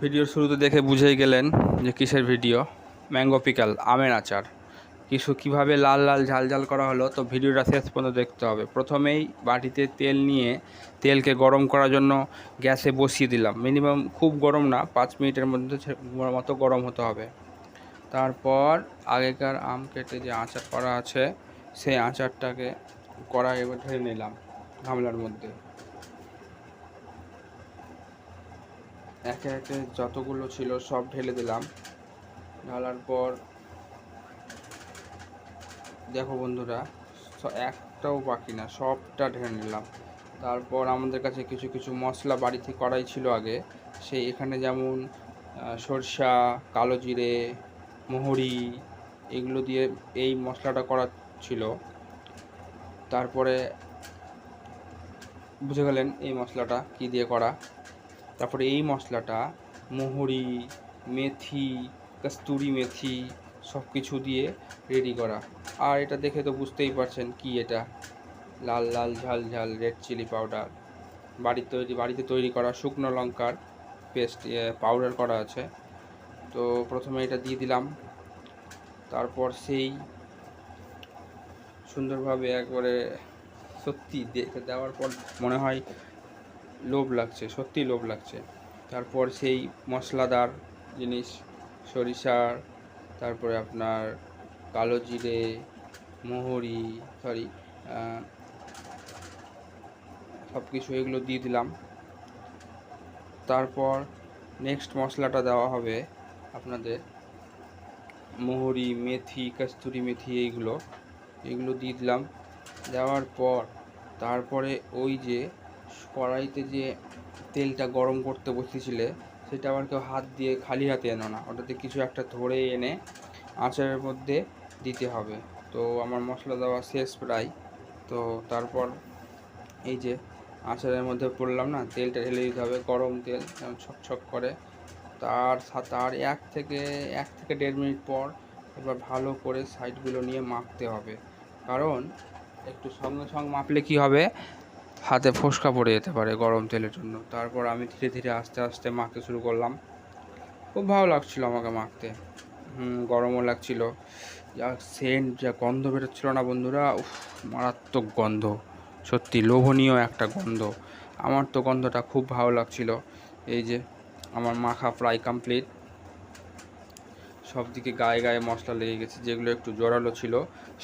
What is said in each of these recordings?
ভিডিওর শুরুতে দেখে বুঝেই গেলেন যে কিসের ভিডিও। ম্যাঙ্গো পিকাল, আমের আচার। কীভাবে লাল লাল ঝাল ঝাল করা হলো, তো ভিডিওটা শেষ পর্যন্ত দেখতে হবে। প্রথমেই বাটিতে তেল নিয়ে তেলকে গরম করার জন্য গ্যাসে বসিয়ে দিলাম। মিনিমাম খুব গরম না, 5 মিনিটের মতো গরম হতে হবে। তারপর আগেকার আম কেটে যে আচার করা আছে, সেই আচারটাকে কড়াইয়ে ঢেলে নিলাম গামলার মধ্যে। একে একে যতগুলো ছিল সব ঢেলে দিলাম। ঢালার পর দেখো বন্ধুরা, একটাও বাকি না, সবটা ঢেলে নিলাম। তারপর আমাদের কাছে কিছু কিছু মশলা বাড়িতে করাই ছিল আগে, সেই এখানে যেমন সরষা, কালো জিরে, মহরি, এগুলো দিয়ে এই মশলাটা করা ছিল। তারপরে বুঝে গেলেন এই মশলাটা কী দিয়ে করা। তারপরে এই মশলাটা মহরি, মেথি, কস্তুরি মেথি সব কিছু দিয়ে রেডি করা। আর এটা দেখে তো বুঝতেই পারছেন কি এটা, লাল লাল ঝাল ঝাল রেড চিলি পাউডার। বাড়িতে তৈরি করা শুকনো লঙ্কার পেস্ট পাউডার করা আছে। তো প্রথমে এটা দিয়ে দিলাম। তারপর সেই সুন্দরভাবে একবারে সত্যি দেওয়ার পর মনে হয় লোভ লাগছে, সত্যিই লোভ লাগছে। তারপর সেই মশলাদার জিনিস, সরিষার, তারপরে আপনার কালো জিরে, মহরি, সব কিছু এগুলো দিয়ে দিলাম। তারপর নেক্সট মশলাটা দেওয়া হবে আপনাদের মহরি, মেথি, কস্তুরি মেথি, এইগুলো দিয়ে দিলাম। দেওয়ার পর তারপরে ওই যে কড়াইতে যে তেলটা গরম করতে বসিয়েছিলে, সেটা আবার কেউ হাত দিয়ে খালি হাতে এনো না, ওটাতে কিছু একটা ধরে এনে আচারের মধ্যে দিতে হবে। তো আমার মশলা দেওয়া শেষ প্রায়। তো তারপর এই যে আচারের মধ্যে পড়লাম না, তেলটা ঢেলে দিতে হবে, গরম তেল যেমন ছকছক করে। তার 1 থেকে 1.5 মিনিট পর এবার ভালো করে সাইডগুলো নিয়ে মাখতে হবে। কারণ একটু সঙ্গে সঙ্গে মাপলে কি হবে, হাতে ফোসকা পড়ে যেতে পারে গরম তেলের জন্য। তারপর আমি ধীরে ধীরে আস্তে আস্তে মাখতে শুরু করলাম। খুব ভালো লাগছিলো আমাকে মাখতে, গরমও লাগছিল। যা সেন্ট, যা গন্ধ বেরোচ্ছিল না বন্ধুরা, উফ, মারাত্মক গন্ধ, সত্যি লোভনীয় একটা গন্ধ। আমার তো গন্ধটা খুব ভালো লাগছিল। এই যে আমার মাখা প্রায় কমপ্লিট। সব দিকে গায়ে গায়ে মশলা লেগে গেছে, যেগুলো একটু জোরালো ছিল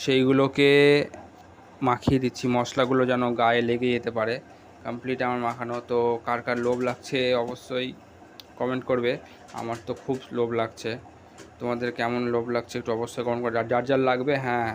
সেইগুলোকে মাখিয়ে দিচ্ছি, মশলাগুলো যেন গায়ে লেগে যেতে পারে। কমপ্লিট আমার মাখানো। তো কার কার লোভ লাগছে অবশ্যই কমেন্ট করবে। আমার তো খুব লোভ লাগছে। তোমাদের কেমন লোভ লাগছে একটু অবশ্যই কমেন্ট করে, যার যার লাগবে। হ্যাঁ,